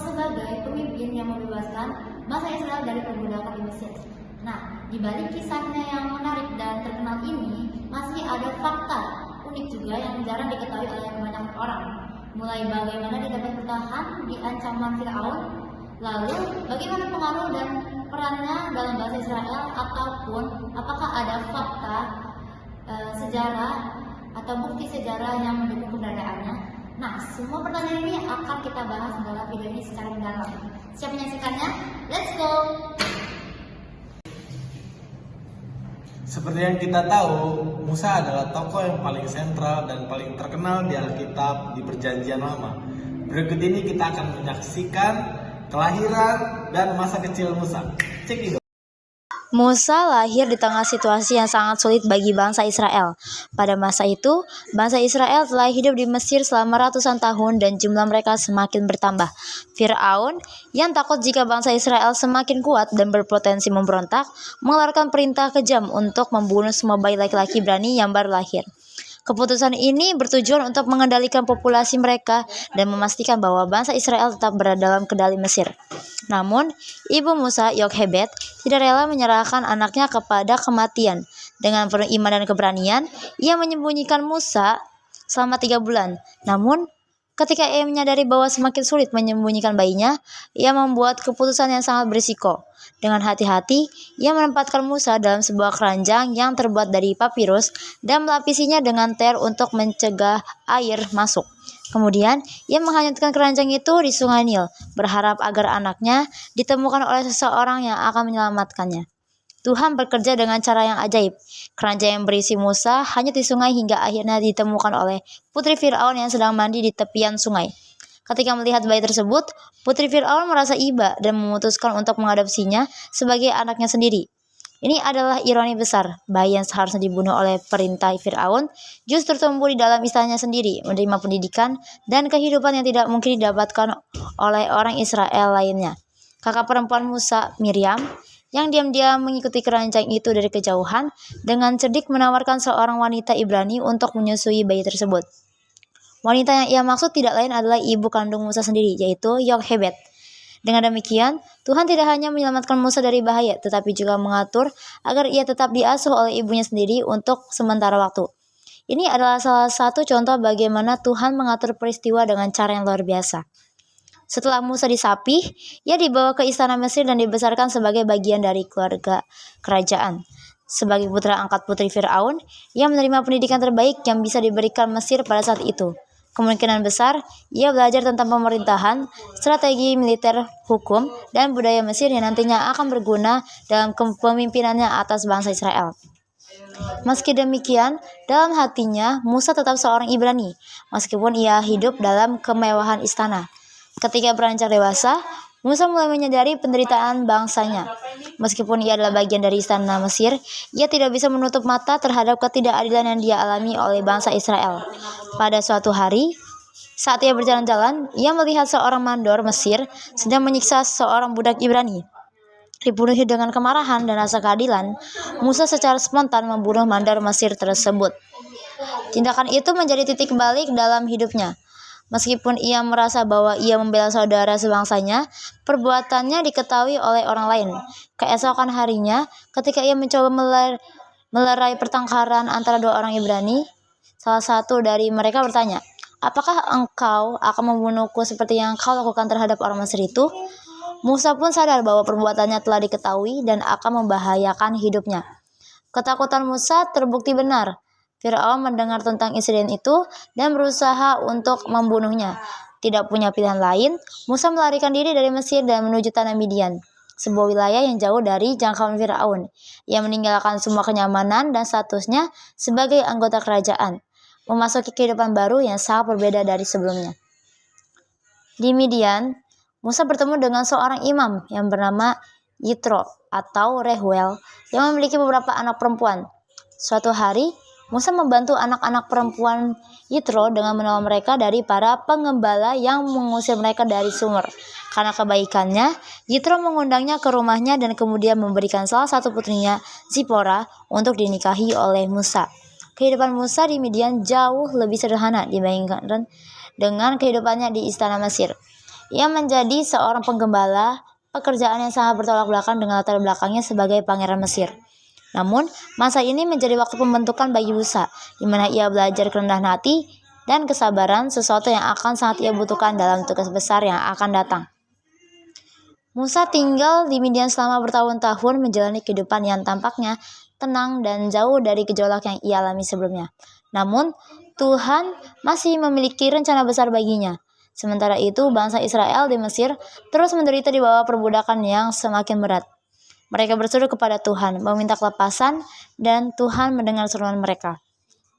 sebagai pemimpin yang membebaskan bangsa Israel dari perbudakan di Mesir. Nah, di balik kisahnya yang menarik dan terkenal ini, masih ada fakta unik juga yang jarang diketahui oleh kebanyakan orang. Mulai bagaimana dia dapat bertahan di ancaman Firaun, lalu bagaimana pengaruh dan perannya dalam bangsa Israel, ataupun apakah ada fakta sejarah atau bukti sejarah yang mendukung keberadaannya. Nah, semua pertanyaan ini akan kita bahas dalam video ini secara mendalam. Siap menyaksikannya? Let's go! Seperti yang kita tahu, Musa adalah tokoh yang paling sentral dan paling terkenal di Alkitab di Perjanjian Lama. Berikut ini kita akan menyaksikan kelahiran dan masa kecil Musa. Cek itu. Musa lahir di tengah situasi yang sangat sulit bagi bangsa Israel. Pada masa itu, bangsa Israel telah hidup di Mesir selama ratusan tahun dan jumlah mereka semakin bertambah. Firaun, yang takut jika bangsa Israel semakin kuat dan berpotensi memberontak, mengeluarkan perintah kejam untuk membunuh semua bayi laki-laki Ibrani yang baru lahir. Keputusan ini bertujuan untuk mengendalikan populasi mereka dan memastikan bahwa bangsa Israel tetap berada dalam kendali Mesir. Namun, ibu Musa, Yokhebed, tidak rela menyerahkan anaknya kepada kematian. Dengan penuh iman dan keberanian, ia menyembunyikan Musa selama 3 bulan. Namun, ketika ia menyadari bahwa semakin sulit menyembunyikan bayinya, ia membuat keputusan yang sangat berisiko. Dengan hati-hati, ia menempatkan Musa dalam sebuah keranjang yang terbuat dari papirus dan melapisinya dengan ter untuk mencegah air masuk. Kemudian, ia menghanyutkan keranjang itu di Sungai Nil, berharap agar anaknya ditemukan oleh seseorang yang akan menyelamatkannya. Tuhan bekerja dengan cara yang ajaib. Keranjang yang berisi Musa hanyut di sungai hingga akhirnya ditemukan oleh putri Firaun yang sedang mandi di tepian sungai. Ketika melihat bayi tersebut, putri Firaun merasa iba dan memutuskan untuk mengadopsinya sebagai anaknya sendiri. Ini adalah ironi besar. Bayi yang seharusnya dibunuh oleh perintah Firaun justru tumbuh di dalam istananya sendiri, menerima pendidikan dan kehidupan yang tidak mungkin didapatkan oleh orang Israel lainnya. Kakak perempuan Musa, Miriam, yang diam-diam mengikuti keranjang itu dari kejauhan, dengan cerdik menawarkan seorang wanita Ibrani untuk menyusui bayi tersebut. Wanita yang ia maksud tidak lain adalah ibu kandung Musa sendiri, yaitu Yokhebed. Dengan demikian, Tuhan tidak hanya menyelamatkan Musa dari bahaya, tetapi juga mengatur agar ia tetap diasuh oleh ibunya sendiri untuk sementara waktu. Ini adalah salah satu contoh bagaimana Tuhan mengatur peristiwa dengan cara yang luar biasa. Setelah Musa disapih, ia dibawa ke istana Mesir dan dibesarkan sebagai bagian dari keluarga kerajaan. Sebagai putra angkat putri Firaun, ia menerima pendidikan terbaik yang bisa diberikan Mesir pada saat itu. Kemungkinan besar, ia belajar tentang pemerintahan, strategi militer, hukum, dan budaya Mesir yang nantinya akan berguna dalam kepemimpinannya atas bangsa Israel. Meski demikian, dalam hatinya, Musa tetap seorang Ibrani, meskipun ia hidup dalam kemewahan istana. Ketika beranjak dewasa, Musa mulai menyadari penderitaan bangsanya. Meskipun ia adalah bagian dari istana Mesir, ia tidak bisa menutup mata terhadap ketidakadilan yang dia alami oleh bangsa Israel. Pada suatu hari, saat ia berjalan-jalan, ia melihat seorang mandor Mesir sedang menyiksa seorang budak Ibrani. Dipenuhi dengan kemarahan dan rasa keadilan, Musa secara spontan membunuh mandor Mesir tersebut. Tindakan itu menjadi titik balik dalam hidupnya. Meskipun ia merasa bahwa ia membela saudara sebangsanya, perbuatannya diketahui oleh orang lain. Keesokan harinya, ketika ia mencoba melerai pertengkaran antara dua orang Ibrani, salah satu dari mereka bertanya, "Apakah engkau akan membunuhku seperti yang kau lakukan terhadap orang Mesir itu?" Musa pun sadar bahwa perbuatannya telah diketahui dan akan membahayakan hidupnya. Ketakutan Musa terbukti benar. Firaun mendengar tentang insiden itu dan berusaha untuk membunuhnya. Tidak punya pilihan lain, Musa melarikan diri dari Mesir dan menuju tanah Midian, sebuah wilayah yang jauh dari jangkauan Firaun. Ia meninggalkan semua kenyamanan dan statusnya sebagai anggota kerajaan, memasuki kehidupan baru yang sangat berbeda dari sebelumnya. Di Midian, Musa bertemu dengan seorang imam yang bernama Yitro atau Rehuel yang memiliki beberapa anak perempuan. Suatu hari, Musa membantu anak-anak perempuan Yitro dengan menolong mereka dari para pengembala yang mengusir mereka dari sumur. Karena kebaikannya, Yitro mengundangnya ke rumahnya dan kemudian memberikan salah satu putrinya, Zipora, untuk dinikahi oleh Musa. Kehidupan Musa di Midian jauh lebih sederhana dibandingkan dengan kehidupannya di istana Mesir. Ia menjadi seorang penggembala, pekerjaan yang sangat bertolak belakang dengan latar belakangnya sebagai pangeran Mesir. Namun, masa ini menjadi waktu pembentukan bagi Musa, di mana ia belajar kerendahan hati dan kesabaran, sesuatu yang akan sangat ia butuhkan dalam tugas besar yang akan datang. Musa tinggal di Midian selama bertahun-tahun menjalani kehidupan yang tampaknya tenang dan jauh dari gejolak yang ia alami sebelumnya. Namun, Tuhan masih memiliki rencana besar baginya. Sementara itu, bangsa Israel di Mesir terus menderita di bawah perbudakan yang semakin berat. Mereka berseru kepada Tuhan, meminta kelepasan, dan Tuhan mendengar seruan mereka.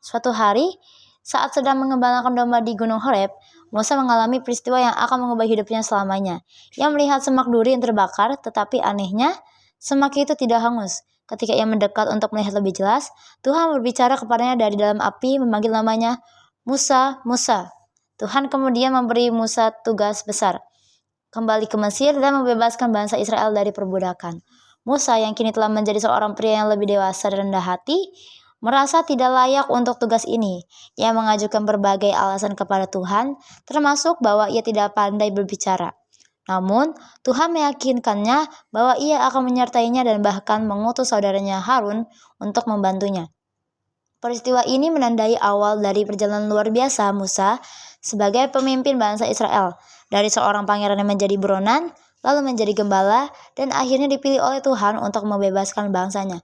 Suatu hari, saat sedang mengembalakan domba di Gunung Horeb, Musa mengalami peristiwa yang akan mengubah hidupnya selamanya. Ia melihat semak duri yang terbakar, tetapi anehnya, semak itu tidak hangus. Ketika ia mendekat untuk melihat lebih jelas, Tuhan berbicara kepadanya dari dalam api, memanggil namanya, Musa, Musa. Tuhan kemudian memberi Musa tugas besar, kembali ke Mesir dan membebaskan bangsa Israel dari perbudakan. Musa yang kini telah menjadi seorang pria yang lebih dewasa dan rendah hati, merasa tidak layak untuk tugas ini. Ia mengajukan berbagai alasan kepada Tuhan, termasuk bahwa ia tidak pandai berbicara. Namun, Tuhan meyakinkannya bahwa ia akan menyertainya dan bahkan mengutus saudaranya Harun untuk membantunya. Peristiwa ini menandai awal dari perjalanan luar biasa Musa sebagai pemimpin bangsa Israel, dari seorang pangeran yang menjadi buronan, lalu menjadi gembala, dan akhirnya dipilih oleh Tuhan untuk membebaskan bangsanya.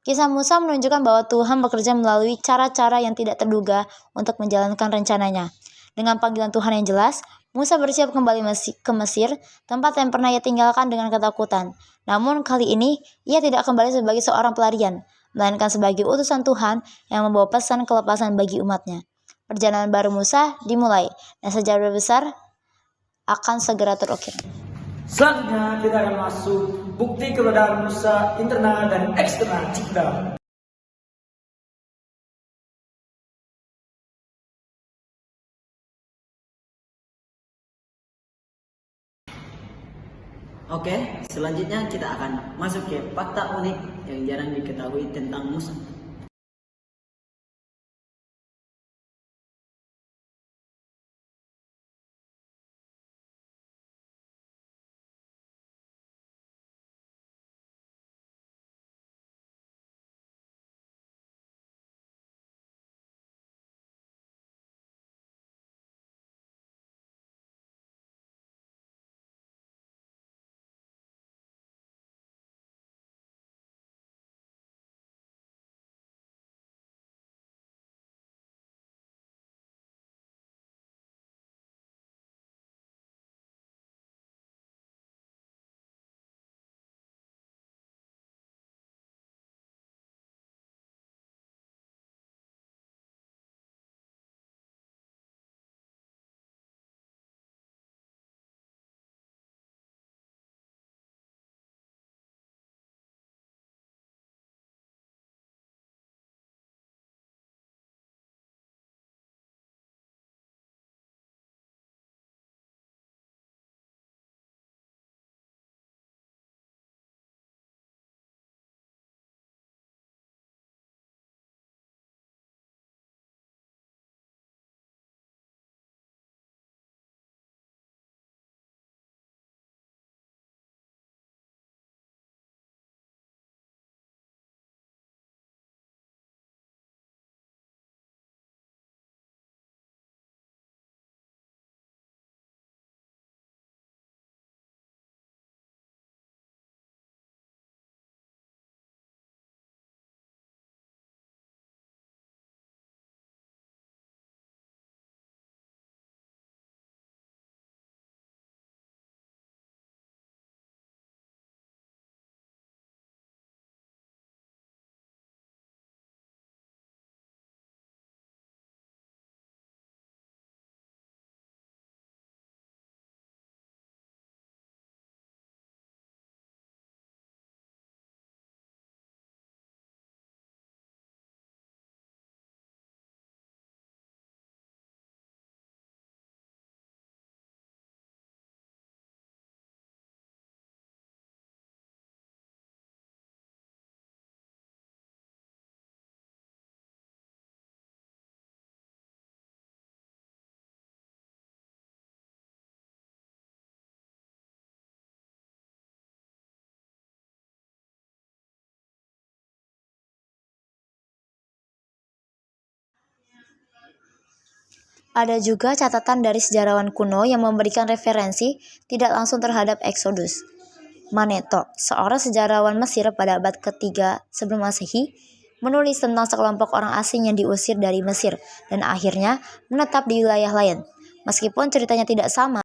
Kisah Musa menunjukkan bahwa Tuhan bekerja melalui cara-cara yang tidak terduga untuk menjalankan rencananya. Dengan panggilan Tuhan yang jelas, Musa bersiap kembali ke Mesir, tempat yang pernah ia tinggalkan dengan ketakutan. Namun kali ini, ia tidak kembali sebagai seorang pelarian, melainkan sebagai utusan Tuhan yang membawa pesan kelepasan bagi umatnya. Perjalanan baru Musa dimulai, dan sejarah besar akan segera terukir. Selanjutnya kita akan masuk bukti keberadaan Musa internal dan eksternal cipta. Oke, selanjutnya kita akan masuk ke fakta unik yang jarang diketahui tentang Musa. Ada juga catatan dari sejarawan kuno yang memberikan referensi tidak langsung terhadap Eksodus. Maneto, seorang sejarawan Mesir pada abad ketiga sebelum Masehi, menulis tentang sekelompok orang asing yang diusir dari Mesir dan akhirnya menetap di wilayah lain. Meskipun ceritanya tidak sama,